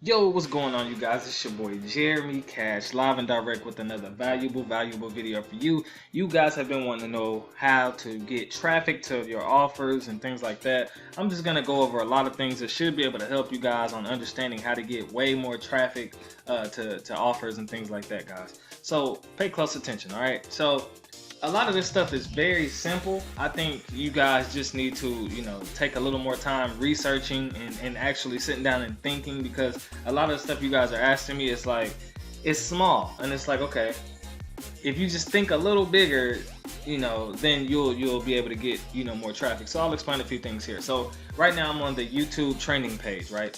Yo, what's going on, you guys? It's your boy Jeremy Cash, live and direct with another valuable video for you. You guys have been wanting to know how to get traffic to your offers and things like that. I'm just gonna go over a lot of things that should be able to help you guys on understanding how to get way more traffic to offers and things like that, guys. So pay close attention, all right? So a lot of this stuff is very simple. I think you guys just need to, take a little more time researching and actually sitting down and thinking, because a lot of the stuff you guys are asking me is like, it's small, and it's like, okay, if you just think a little bigger, then you'll be able to get, more traffic. So I'll explain a few things here. So right now I'm on the YouTube training page, right?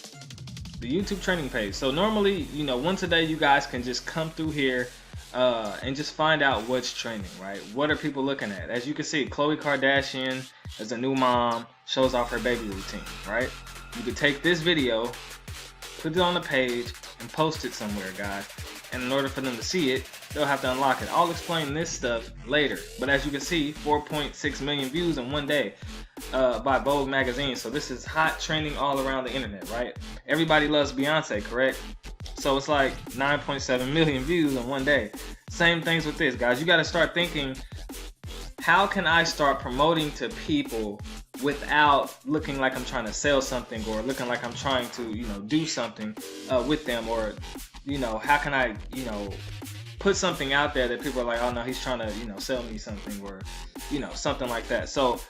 The YouTube training page. So normally, once a day you guys can just come through here and just find out what's trending, right? What are people looking at? As you can see, Khloe Kardashian is a new mom, shows off her baby routine, right? You could take this video, put it on the page, and post it somewhere, guys. And in order for them to see it, they'll have to unlock it. I'll explain this stuff later. But as you can see, 4.6 million views in one day by Vogue magazine. So this is hot, trending all around the internet, right? Everybody loves Beyonce, correct? So it's like 9.7 million views in one day. Same things with this, guys. You got to start thinking, how can I start promoting to people without looking like I'm trying to sell something, or looking like I'm trying to, do something with them, or, how can I, put something out there that people are like, oh no, he's trying to, sell me something, or, something like that. So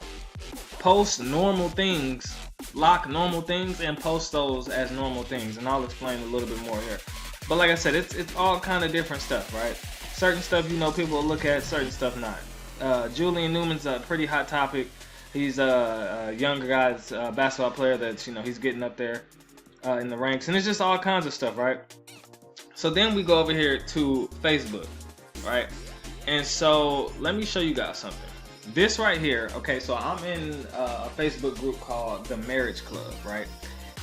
post normal things, lock normal things, and post those as normal things, and I'll explain a little bit more here. But like I said, it's all kind of different stuff, right? Certain stuff, people will look at, certain stuff not. Julian Newman's a pretty hot topic. He's a younger guy's basketball player that's, he's getting up there in the ranks, and it's just all kinds of stuff, right? So then we go over here to Facebook, right? And so let me show you guys something. This right here, okay, so I'm in a Facebook group called the Marriage Club, right?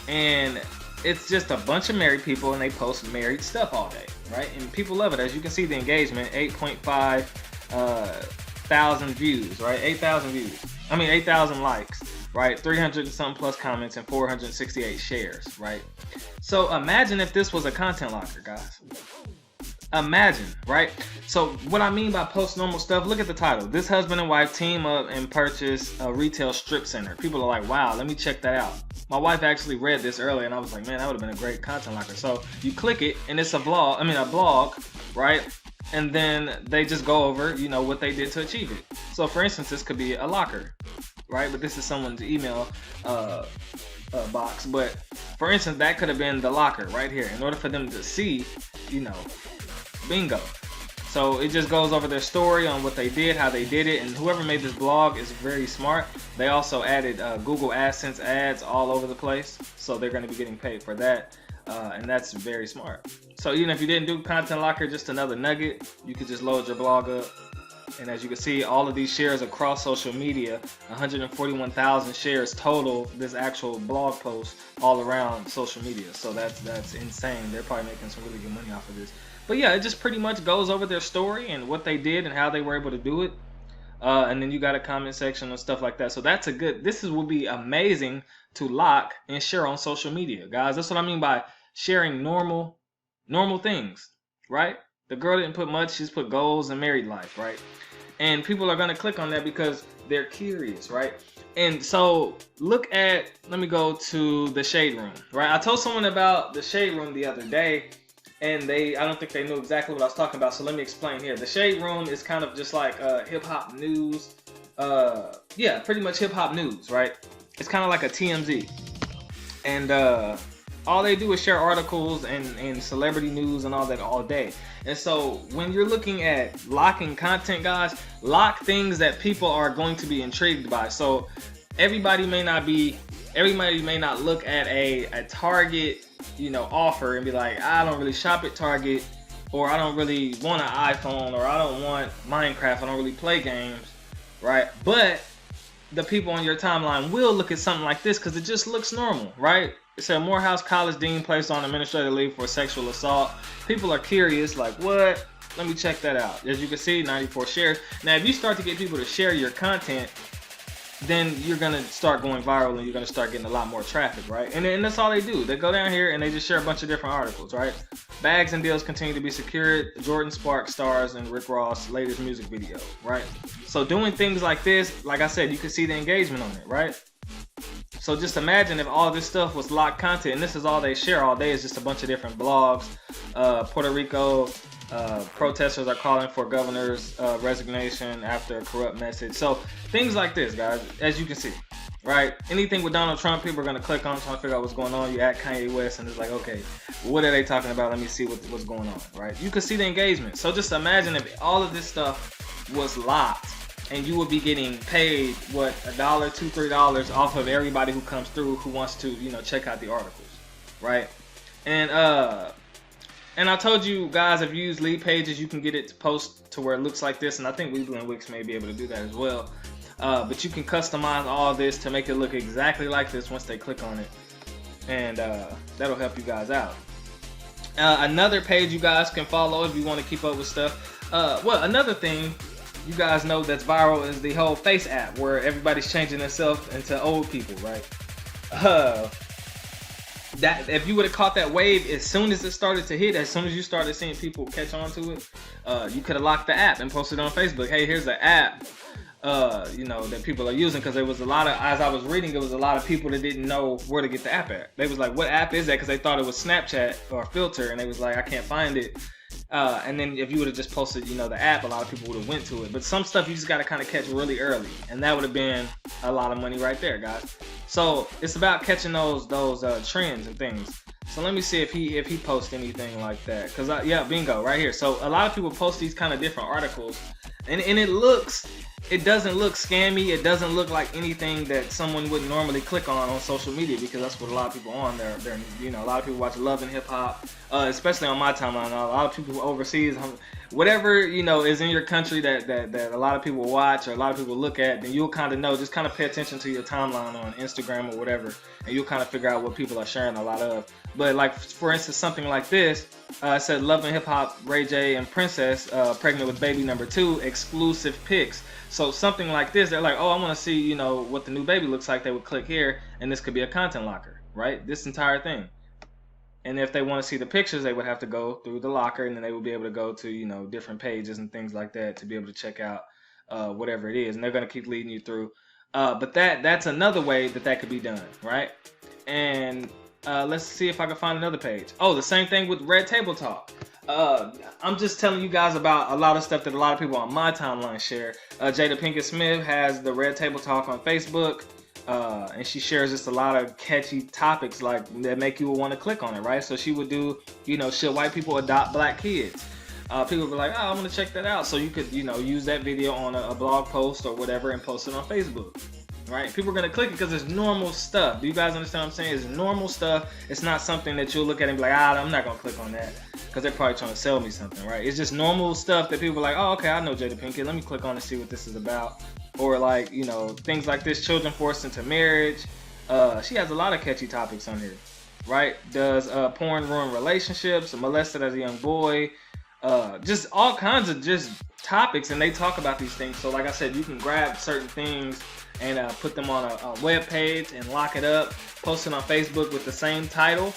And it's just a bunch of married people, and they post married stuff all day, right? And people love it. As you can see, the engagement, 8.5 thousand views, right? 8,000 likes, right? 300 and something plus comments, and 468 shares, right? So imagine if this was a content locker, guys. Imagine, right? So what I mean by post normal stuff, look at the title. This husband and wife team up and purchase a retail strip center. People are like, wow, let me check that out. My wife actually read this earlier, and I was like, man, that would have been a great content locker. So you click it, and it's a blog, right? And then they just go over, what they did to achieve it. So for instance, this could be a locker, right? But this is someone's email box. But for instance, that could have been the locker right here. In order for them to see, bingo. So it just goes over their story on what they did, how they did it, and whoever made this blog is very smart. They also added Google AdSense ads all over the place, so they're going to be getting paid for that, and that's very smart. So even if you didn't do Content Locker, just another nugget, you could just load your blog up. And as you can see, all of these shares across social media, 141,000 shares total, this actual blog post all around social media. So that's insane. They're probably making some really good money off of this. But yeah, it just pretty much goes over their story and what they did and how they were able to do it. And then you got a comment section and stuff like that. So that's would be amazing to lock and share on social media, guys. That's what I mean by sharing normal things, right? The girl didn't put much, she's put goals and married life, right? And people are going to click on that because they're curious, right? And so let me go to the Shade Room, right? I told someone about the Shade Room the other day, and I don't think they knew exactly what I was talking about, so let me explain here. The Shade Room is kind of just like hip-hop news. Yeah, pretty much hip-hop news, right? It's kind of like a TMZ. And all they do is share articles and celebrity news and all that all day. And so when you're looking at locking content, guys, lock things that people are going to be intrigued by. So everybody may not look at a Target, offer and be like, I don't really shop at Target, or I don't really want an iPhone, or I don't want Minecraft, I don't really play games, right? But the people on your timeline will look at something like this because it just looks normal, right? It said Morehouse College Dean placed on administrative leave for sexual assault. People are curious, like, what? Let me check that out. As you can see, 94 shares. Now, if you start to get people to share your content, then you're gonna start going viral and you're gonna start getting a lot more traffic, right? And that's all they do. They go down here and they just share a bunch of different articles, right? Bags and deals continue to be secured. Jordan Sparks stars in Rick Ross' latest music video, right? So doing things like this, like I said, you can see the engagement on it, right? So just imagine if all this stuff was locked content, and this is all they share all day is just a bunch of different blogs. Puerto Rico protesters are calling for governor's resignation after a corrupt message. So things like this, guys, as you can see, right? Anything with Donald Trump, people are going to click on trying to figure out what's going on. You add Kanye West and it's like, okay, what are they talking about? Let me see what's going on, right? You can see the engagement. So just imagine if all of this stuff was locked and you would be getting paid, what, $1, $2, $3 off of everybody who comes through who wants to, you know, check out the articles, right? And I told you guys, if you use lead pages, you can get it to post to where it looks like this. And I think Weebly and Wix may be able to do that as well. But you can customize all this to make it look exactly like this once they click on it. And that'll help you guys out. Another page you guys can follow if you want to keep up with stuff. Well, another thing you guys know that's viral is the whole face app where everybody's changing themselves into old people, right? That if you would have caught that wave as soon as it started to hit, as soon as you started seeing people catch on to it, you could have locked the app and posted on Facebook, hey, here's the app, you know, that people are using, because there was a lot of, as I was reading, there was a lot of people that didn't know where to get the app at. They was like, what app is that? Because they thought it was Snapchat or Filter, and they was like, I can't find it. And then if you would have just posted, you know, the app, a lot of people would have went to it. But some stuff you just got to kind of catch really early, and that would have been a lot of money right there, guys. So it's about catching those trends and things. So let me see if he posts anything like that, because yeah, bingo, right here. So a lot of people post these kind of different articles, and it doesn't look scammy. It doesn't look like anything that someone would normally click on social media, because that's what a lot of people are on there. You know, a lot of people watch Love and Hip Hop, especially on my timeline. A lot of people overseas, whatever, you know, is in your country that a lot of people watch or a lot of people look at, then you'll kind of know. Just kind of pay attention to your timeline on Instagram or whatever, and you'll kind of figure out what people are sharing a lot of. But like, for instance, something like this, it said Love and Hip Hop, Ray J and Princess pregnant with baby number 2, exclusive pics. So something like this, they're like, oh, I want to see, you know, what the new baby looks like. They would click here, and this could be a content locker, right? This entire thing. And if they want to see the pictures, they would have to go through the locker, and then they would be able to go to, you know, different pages and things like that to be able to check out whatever it is. And they're going to keep leading you through. But that's another way that could be done, right? And let's see if I can find another page. Oh, the same thing with Red Table Talk. I'm just telling you guys about a lot of stuff that a lot of people on my timeline share. Jada Pinkett Smith has the Red Table Talk on Facebook, and she shares just a lot of catchy topics like that make you want to click on it, right? So she would do, you know, should white people adopt black kids? People would be like, oh, I want to check that out. So you could, you know, use that video on a blog post or whatever and post it on Facebook. Right? People are going to click it because it's normal stuff. Do you guys understand what I'm saying? It's normal stuff. It's not something that you'll look at and be like, I'm not going to click on that, because they're probably trying to sell me something, right? It's just normal stuff that people are like, oh, okay, I know Jada Pinkett. Let me click on and see what this is about. Or like, you know, things like this, children forced into marriage. She has a lot of catchy topics on here, right? Does porn ruin relationships? Molested as a young boy? Just all kinds of just topics, and they talk about these things. So like I said, you can grab certain things and put them on a web page and lock it up, post it on Facebook with the same title.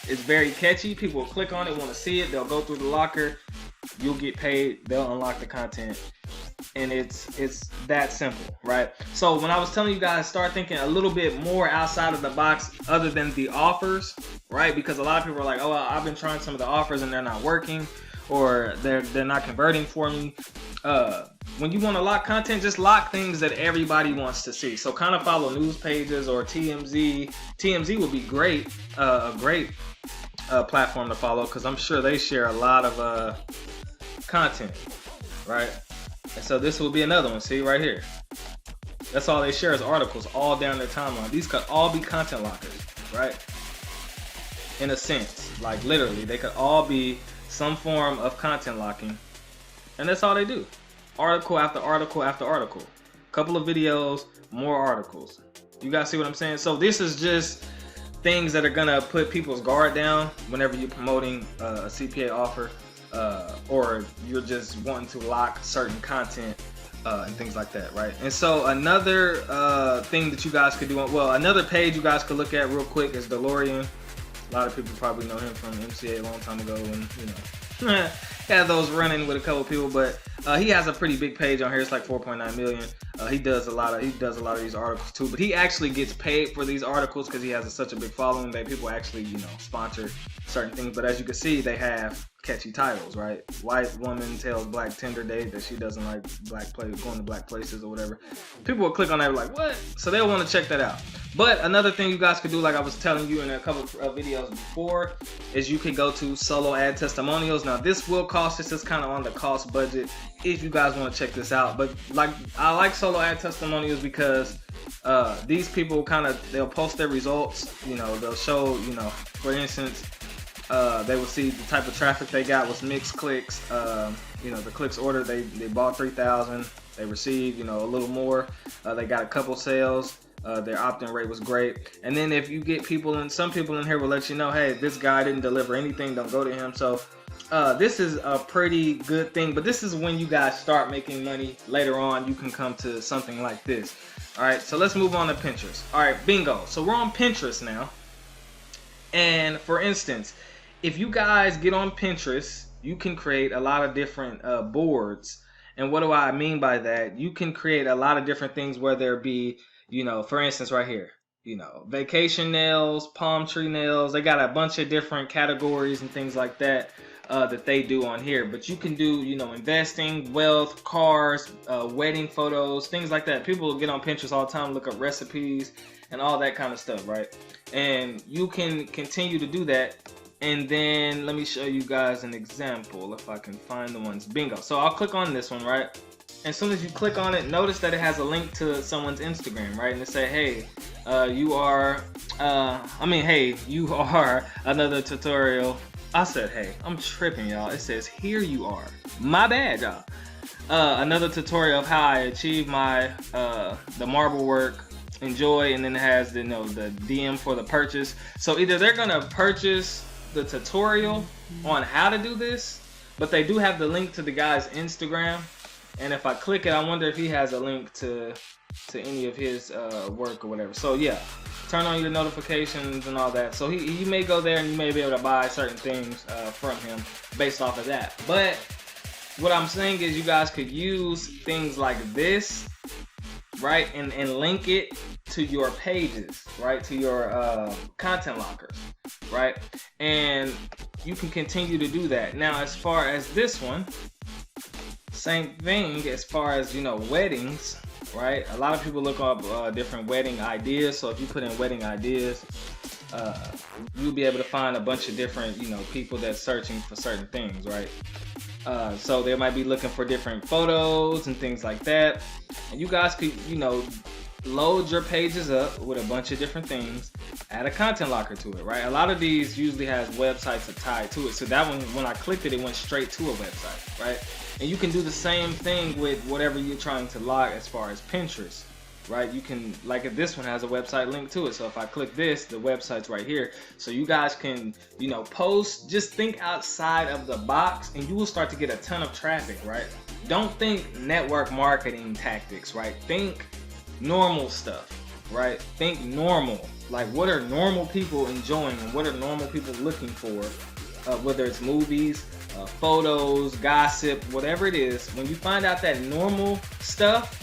It's very catchy. People will click on it, want to see it. They'll go through the locker. You'll get paid. They'll unlock the content. And it's that simple, right? So when I was telling you guys, start thinking a little bit more outside of the box other than the offers, right? Because a lot of people are like, oh, I've been trying some of the offers and they're not working, or they're not converting for me. When you want to lock content, just lock things that everybody wants to see. So kind of follow news pages or TMZ. TMZ would be great, a great platform to follow, because I'm sure they share a lot of content, right? And so this will be another one. See right here. That's all they share is articles all down their timeline. These could all be content lockers, right? In a sense, like literally, they could all be some form of content locking, and that's all they do. Article after article after article. Couple of videos, more articles. You guys see what I'm saying? So this is just things that are gonna put people's guard down whenever you're promoting a CPA offer, or you're just wanting to lock certain content and things like that, right? And so another thing that you guys could do, another page you guys could look at real quick is DeLorean. A lot of people probably know him from MCA a long time ago when, you know, had those running with a couple people, but he has a pretty big page on here. It's like 4.9 million. He does a lot of these articles too, but he actually gets paid for these articles because he has such a big following that people actually, you know, sponsor certain things. But as you can see, they have catchy titles, right? White woman tells black Tinder date that she doesn't like going to black places or whatever. People will click on that and be like, what? So they'll want to check that out. But another thing you guys could do, like I was telling you in a couple of videos before, is you can go to solo ad testimonials. Now this will cost, this is kind of on the cost budget if you guys want to check this out. But like, I like solo ad testimonials because these people they'll post their results. You know, they'll show, you know, for instance, they will see the type of traffic they got was mixed clicks. You know, the clicks ordered, they bought 3,000, they received, you know, a little more. They got a couple sales. Their opt-in rate was great. And then if you get people, and some people in here will let you know, hey, this guy didn't deliver anything, don't go to him. So this is a pretty good thing, but this is when you guys start making money. Later on, you can come to something like this. All right, so let's move on to Pinterest. All right, bingo. So we're on Pinterest now. And for instance, if you guys get on Pinterest, you can create a lot of different boards. And what do I mean by that? You can create a lot of different things, whether it be, you know, for instance, right here, you know, vacation nails, palm tree nails. They got a bunch of different categories and things like that that they do on here. But you can do, you know, investing, wealth, cars, wedding photos, things like that. People get on Pinterest all the time, look up recipes and all that kind of stuff, right? And you can continue to do that. And then let me show you guys an example if I can find the ones. Bingo. So I'll click on this one, right? As soon as you click on it, notice that it has a link to someone's Instagram, right? And it say, hey, you are another tutorial. I said, hey, I'm tripping, y'all. It says, here you are. My bad, y'all. Another tutorial of how I achieve my, the marble work. Enjoy, and then it has the, you know, the DM for the purchase. So either they're gonna purchase the tutorial on how to do this, but they do have the link to the guy's Instagram. And if I click it, I wonder if he has a link to any of his work or whatever. So yeah, turn on your notifications and all that. So you may go there and you may be able to buy certain things from him based off of that. But what I'm saying is you guys could use things like this, right, and link it to your pages, right, to your content lockers, right, and you can continue to do that. Now, as far as this one, same thing as far as, you know, weddings, right? A lot of people look up different wedding ideas. So if you put in wedding ideas, you'll be able to find a bunch of different, you know, people that's searching for certain things, right? So they might be looking for different photos and things like that. And you guys could, you know, load your pages up with a bunch of different things, add a content locker to it, right? A lot of these usually has websites tied to it. So that one, when I clicked it, it went straight to a website, right? And you can do the same thing with whatever you're trying to log as far as Pinterest, right? You can, like if this one has a website link to it. So if I click this, the website's right here. So you guys can, you know, post, just think outside of the box and you will start to get a ton of traffic, right? Don't think network marketing tactics, right? Think normal stuff, right? Think normal. Like what are normal people enjoying and what are normal people looking for? Whether it's movies, photos, gossip, whatever it is. When you find out that normal stuff,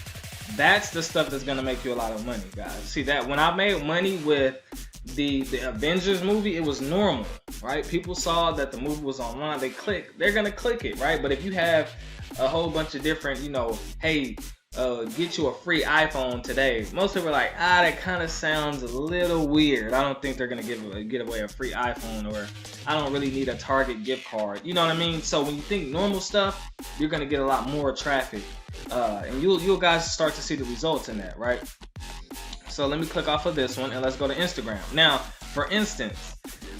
that's the stuff that's gonna make you a lot of money, guys. See that when I made money with the Avengers movie, it was normal, right? People saw that the movie was online, they're gonna click it, right? But if you have a whole bunch of different, you know, hey, get you a free iPhone today, most people are like, that kind of sounds a little weird. I don't think they're gonna get away a free iPhone, or I don't really need a Target gift card. You know what I mean? So when you think normal stuff, you're gonna get a lot more traffic, and you'll guys start to see the results in that, right? So let me click off of this one and let's go to Instagram. Now, for instance,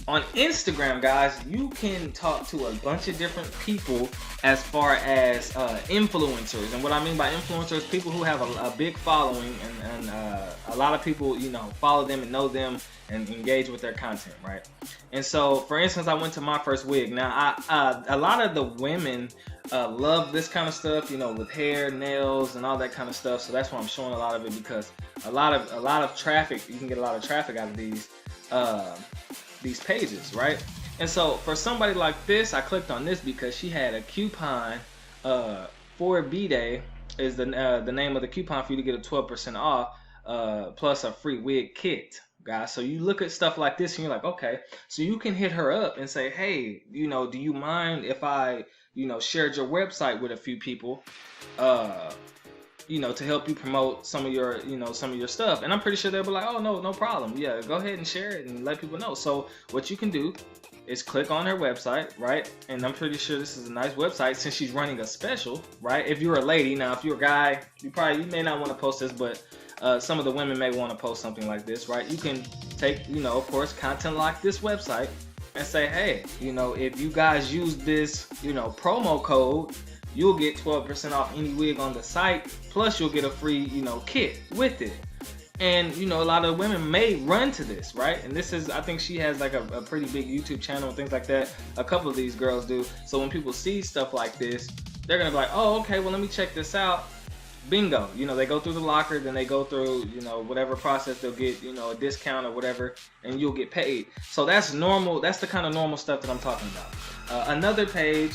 On Instagram, guys, you can talk to a bunch of different people as far as influencers. And what I mean by influencers, people who have a big following, and a lot of people, you know, follow them and know them and engage with their content, right? And so, for instance, I went to my first wig. Now, a lot of the women love this kind of stuff, you know, with hair, nails, and all that kind of stuff. So that's why I'm showing a lot of it, because a lot of traffic, you can get a lot of traffic out of these pages, right? And so for somebody like this, I clicked on this because she had a coupon for B-Day is the name of the coupon for you to get a 12% off plus a free wig kit, guys. So you look at stuff like this and you're like, okay, so you can hit her up and say, hey, you know, do you mind if I, you know, shared your website with a few people, you know, to help you promote some of your, you know, some of your stuff. And I'm pretty sure they'll be like, oh, no problem. Yeah, go ahead and share it and let people know. So what you can do is click on her website, right? And I'm pretty sure this is a nice website since she's running a special, right? If you're a lady, now if you're a guy, you may not want to post this, but some of the women may want to post something like this, right? You can take, you know, of course, content like this website and say, hey, you know, if you guys use this, you know, promo code, you'll get 12% off any wig on the site, plus you'll get a free, you know, kit with it. And, you know, a lot of women may run to this, right? And this is, I think she has like a pretty big YouTube channel and things like that. A couple of these girls do. So when people see stuff like this, they're going to be like, oh, okay, well, let me check this out. Bingo. You know, they go through the locker, then they go through, you know, whatever process, they'll get, you know, a discount or whatever, and you'll get paid. So that's normal. That's the kind of normal stuff that I'm talking about. Another page,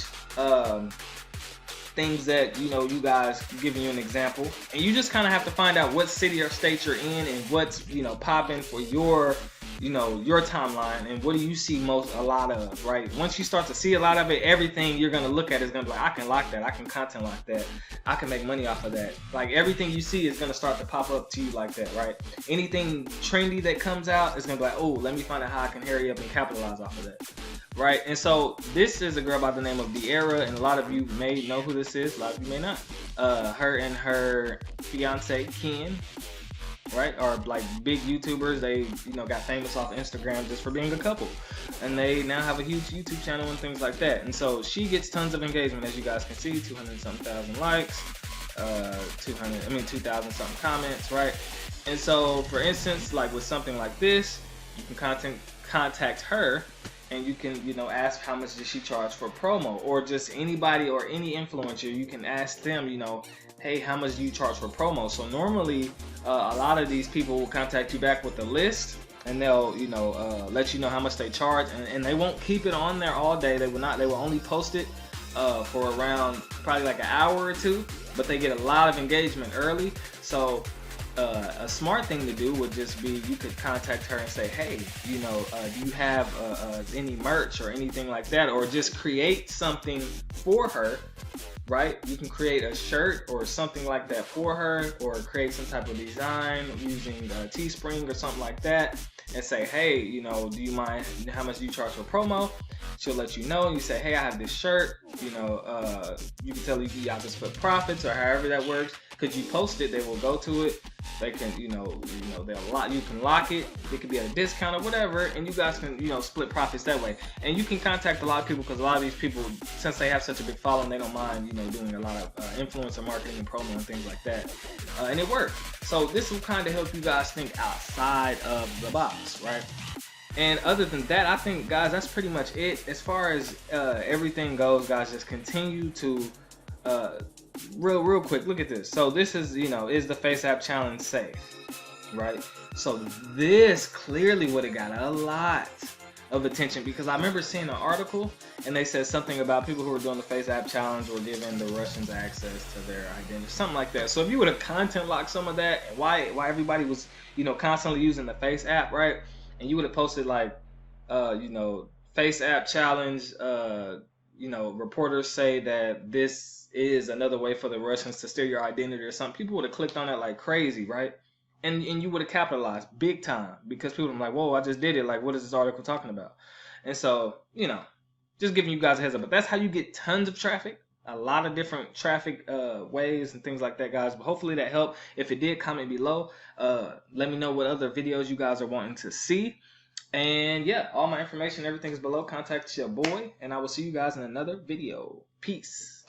things that, you know, you guys, giving you an example, and you just kind of have to find out what city or state you're in and what's, you know, popping for your, you know, your timeline, and what do you see a lot of, right? Once you start to see a lot of it, everything you're gonna look at is gonna be like, I can lock that, I can content like that, I can make money off of that. Like everything you see is gonna start to pop up to you like that, right? Anything trendy that comes out is gonna be like, oh, let me find out how I can hurry up and capitalize off of that, right? And so this is a girl by the name of De'Ara, and a lot of you may know who this is, a lot of you may not. Her and her fiance Ken, right, are like big YouTubers. They, you know, got famous off Instagram just for being a couple, and they now have a huge YouTube channel and things like that. And so she gets tons of engagement, as you guys can see, 200-something thousand likes, 2,000 something comments, right? And so, for instance, like with something like this, you can contact her, and you can, you know, ask how much does she charge for promo, or just anybody or any influencer, you can ask them, you know, hey, how much do you charge for promo? So normally, a lot of these people will contact you back with a list, and they'll, you know, let you know how much they charge, and they won't keep it on there all day. They will not. They will only post it for around probably like an hour or two, but they get a lot of engagement early. So a smart thing to do would just be, you could contact her and say, hey, you know, do you have any merch or anything like that, or just create something for her, right? You can create a shirt or something like that for her, or create some type of design using Teespring or something like that, and say, hey, you know, do you mind, how much do you charge for promo? She'll let you know. You say, hey, I have this shirt, you know, you can tell you have to split profits or however that works. Because you post it, they will go to it. They can, you know, they'll lock. You can lock it. It could be at a discount or whatever, and you guys can, you know, split profits that way. And you can contact a lot of people, because a lot of these people, since they have such a big following, they don't mind, you know, doing a lot of influencer marketing and promo and things like that, and it works. So this will kind of help you guys think outside of the box, right? And other than that, I think, guys, that's pretty much it. As far as everything goes, guys, just continue to real quick, look at this. So this is, you know, is the Face App Challenge safe, right? So this clearly would have got a lot of attention, because I remember seeing an article and they said something about people who were doing the Face App Challenge were giving the Russians access to their identity, something like that. So if you would have content locked some of that, and why everybody was, you know, constantly using the Face App, right? And you would have posted like, you know, Face App Challenge, you know, reporters say that this is another way for the Russians to steal your identity or something. People would have clicked on that like crazy, right? And you would have capitalized big time, because people are like, whoa, I just did it. Like, what is this article talking about? And so, you know, just giving you guys a heads up. But that's how you get tons of traffic. A lot of different traffic ways and things like that, guys. But hopefully that helped. If it did, comment below. Let me know what other videos you guys are wanting to see. And yeah, all my information, everything is below. Contact your boy, and I will see you guys in another video. Peace.